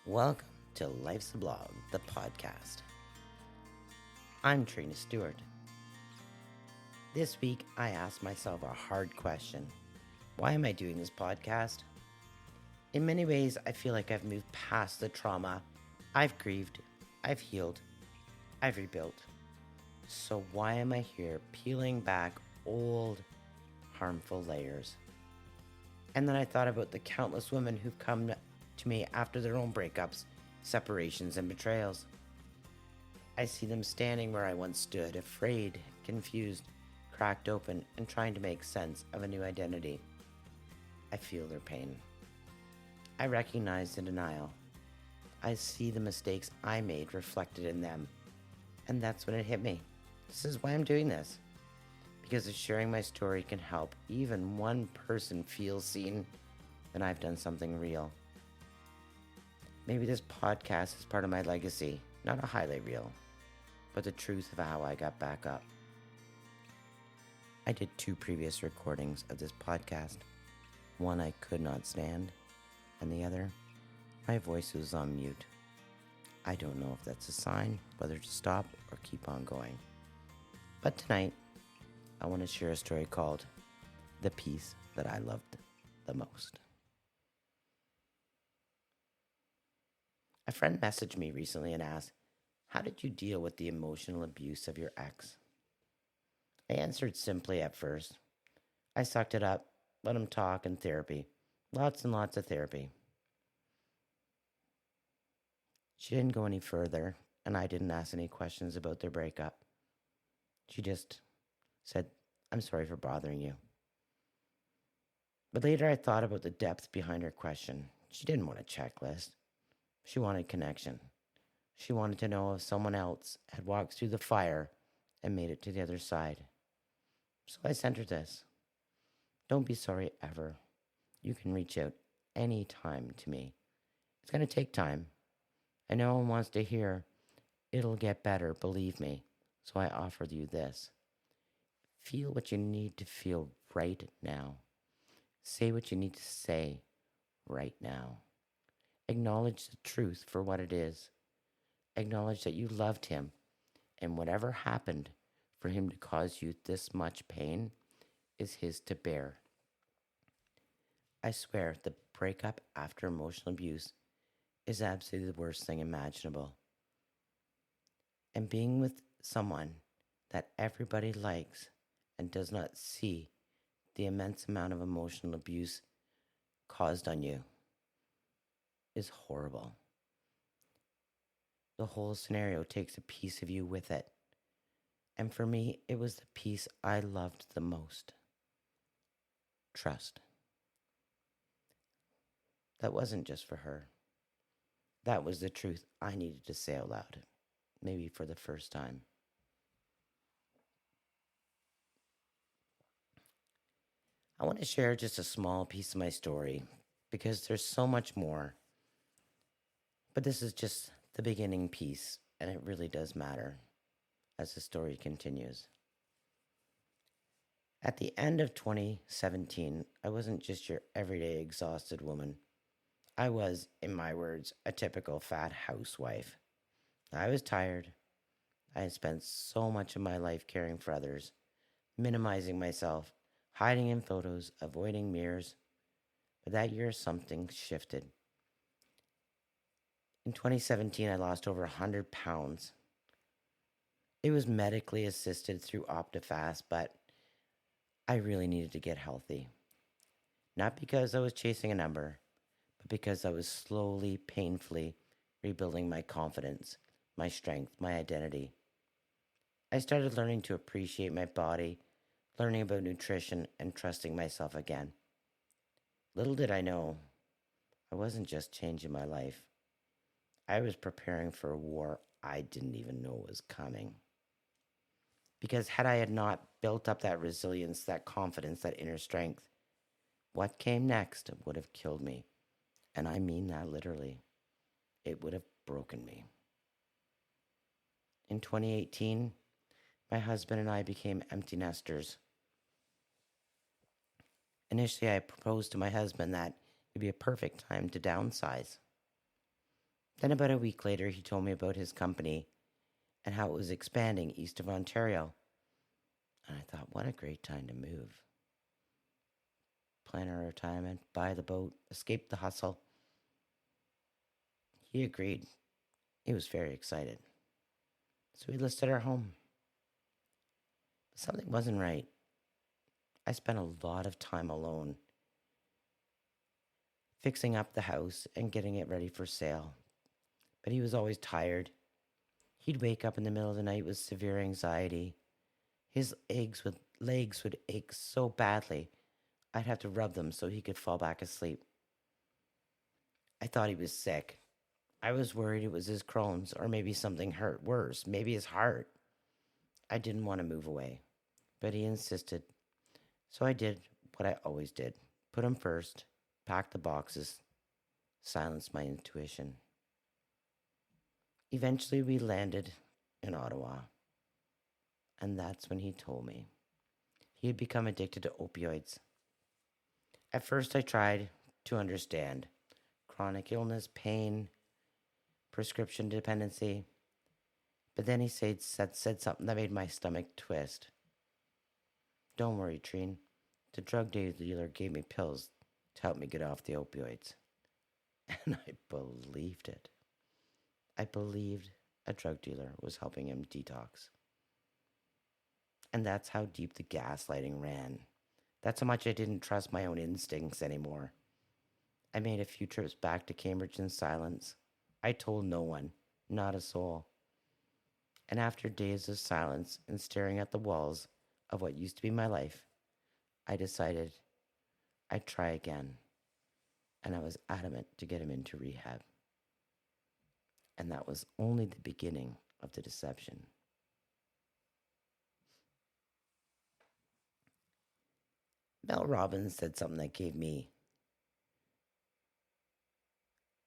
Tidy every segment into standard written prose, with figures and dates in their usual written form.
Welcome to Life's a Blog, the podcast. I'm Trina Stewart. This week, I asked myself a hard question. Why am I doing this podcast? In many ways, I feel like I've moved past the trauma. I've grieved, I've healed, I've rebuilt. So why am I here peeling back old, harmful layers? And then I thought about the countless women who've come to me after their own breakups, separations, and betrayals. I see them standing where I once stood, afraid, confused, cracked open, and trying to make sense of a new identity. I feel their pain. I recognize the denial. I see the mistakes I made reflected in them. And that's when it hit me. This is why I'm doing this. Because if sharing my story can help even one person feel seen, then I've done something real. Maybe this podcast is part of my legacy, not a highlight reel, but the truth of how I got back up. I did 2 previous recordings of this podcast. One I could not stand, and the other, my voice was on mute. I don't know if that's a sign, whether to stop or keep on going. But tonight, I want to share a story called The Piece That I Loved the Most. A friend messaged me recently and asked, "How did you deal with the emotional abuse of your ex?" I answered simply at first. I sucked it up, let him talk in therapy. Lots and lots of therapy. She didn't go any further, and I didn't ask any questions about their breakup. She just said, "I'm sorry for bothering you." But later I thought about the depth behind her question. She didn't want a checklist. She wanted connection. She wanted to know if someone else had walked through the fire and made it to the other side. So I sent her this. Don't be sorry ever. You can reach out any time to me. It's going to take time. I know no one wants to hear, "It'll get better, believe me." So I offer you this. Feel what you need to feel right now. Say what you need to say right now. Acknowledge the truth for what it is. Acknowledge that you loved him, and whatever happened for him to cause you this much pain is his to bear. I swear the breakup after emotional abuse is absolutely the worst thing imaginable. And being with someone that everybody likes and does not see the immense amount of emotional abuse caused on you is horrible. The whole scenario takes a piece of you with it. And for me, it was the piece I loved the most. Trust. That wasn't just for her. That was the truth I needed to say out loud, maybe for the first time. I want to share just a small piece of my story because there's so much more. But this is just the beginning piece, and it really does matter as the story continues. At the end of 2017, I wasn't just your everyday exhausted woman. I was, in my words, a typical fat housewife. I was tired. I had spent so much of my life caring for others, minimizing myself, hiding in photos, avoiding mirrors. But that year, something shifted. In 2017, I lost over 100 pounds. It was medically assisted through OptiFast, but I really needed to get healthy. Not because I was chasing a number, but because I was slowly, painfully rebuilding my confidence, my strength, my identity. I started learning to appreciate my body, learning about nutrition, and trusting myself again. Little did I know, I wasn't just changing my life. I was preparing for a war I didn't even know was coming. Because had I had not built up that resilience, that confidence, that inner strength, what came next would have killed me. And I mean that literally. It would have broken me. In 2018, my husband and I became empty nesters. Initially, I proposed to my husband that it would be a perfect time to downsize. Then about a week later, he told me about his company and how it was expanding east of Ontario. And I thought, what a great time to move. Plan our retirement, buy the boat, escape the hustle. He agreed. He was very excited. So we listed our home. But something wasn't right. I spent a lot of time alone fixing up the house and getting it ready for sale. But he was always tired. He'd wake up in the middle of the night with severe anxiety. His legs would ache so badly, I'd have to rub them so he could fall back asleep. I thought he was sick. I was worried it was his Crohn's, or maybe something hurt worse, maybe his heart. I didn't want to move away, but he insisted. So I did what I always did. Put him first, packed the boxes, silenced my intuition. Eventually we landed in Ottawa, and that's when he told me he had become addicted to opioids. At first I tried to understand chronic illness, pain, prescription dependency, but then he said something that made my stomach twist. Don't worry, Trina. The drug dealer gave me pills to help me get off the opioids. And I believed it. I believed a drug dealer was helping him detox. And that's how deep the gaslighting ran. That's how much I didn't trust my own instincts anymore. I made a few trips back to Cambridge in silence. I told no one, not a soul. And after days of silence and staring at the walls of what used to be my life, I decided I'd try again. And I was adamant to get him into rehab. And that was only the beginning of the deception. Mel Robbins said something that gave me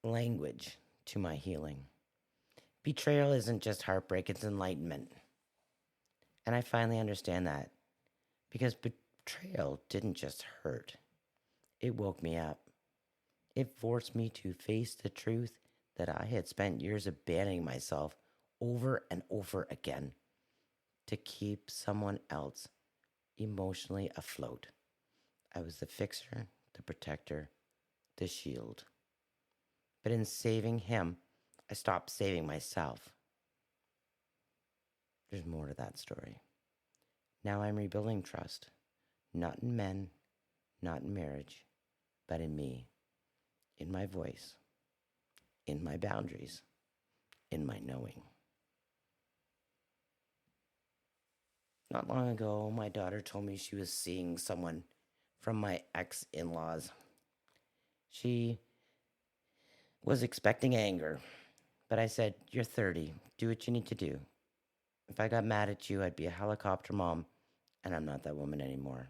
language to my healing. Betrayal isn't just heartbreak, it's enlightenment. And I finally understand that, because betrayal didn't just hurt. It woke me up. It forced me to face the truth that I had spent years abandoning myself over and over again to keep someone else emotionally afloat. I was the fixer, the protector, the shield. But in saving him, I stopped saving myself. There's more to that story. Now I'm rebuilding trust, not in men, not in marriage, but in me, in my voice, in my boundaries, in my knowing. Not long ago, my daughter told me she was seeing someone from my ex-in-laws. She was expecting anger, but I said, "You're 30. Do what you need to do. If I got mad at you, I'd be a helicopter mom, and I'm not that woman anymore."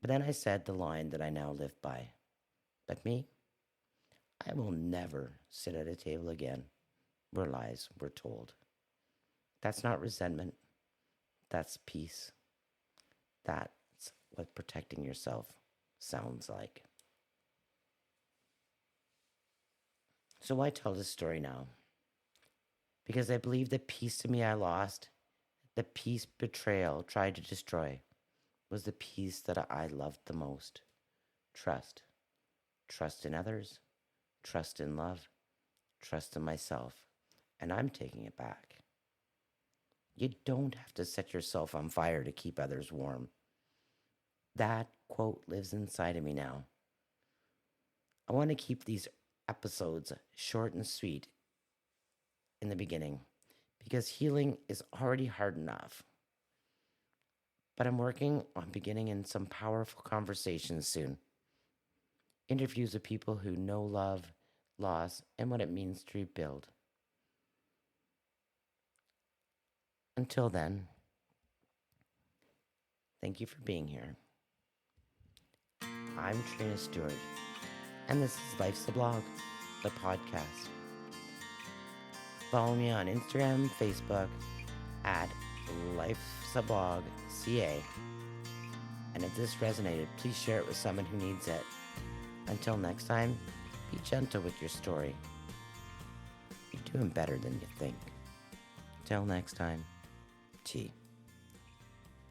But then I said the line that I now live by. But me, I will never sit at a table again where lies were told. That's not resentment. That's peace. That's what protecting yourself sounds like. So why tell this story now? Because I believe the piece to me I lost, the piece betrayal tried to destroy, was the piece that I loved the most. Trust. Trust in others, trust in love, trust in myself. And I'm taking it back. You don't have to set yourself on fire to keep others warm. That quote lives inside of me now. I want to keep these episodes short and sweet in the beginning, because healing is already hard enough. But I'm working on beginning in some powerful conversations soon. Interviews with people who know love, loss, and what it means to rebuild. Until then, thank you for being here. I'm Trina Stewart, and this is Life's a Blog, the podcast. Follow me on Instagram, Facebook, at Life's a Blog CA. And if this resonated, please share it with someone who needs it. Until next time, Be gentle with your story. You're doing better than you think. Till next time, T.